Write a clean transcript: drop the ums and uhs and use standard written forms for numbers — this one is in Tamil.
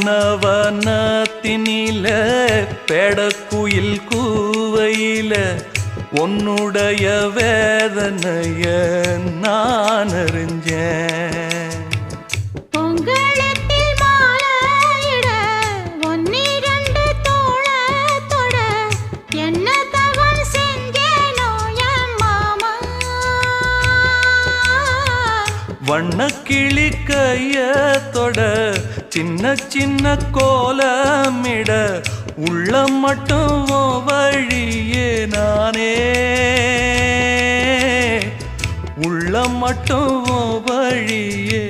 உன்னவனத்தினில பெடக்குயில் கூவையில உன்னுடைய வேதனைய நான் அறிஞ்சேன். வண்ணக்கிளி கையத்தொட சின்ன சின்ன கோலமிட உள்ளம் மட்டும் வழியே நானே உள்ளம் மட்டும் வழியே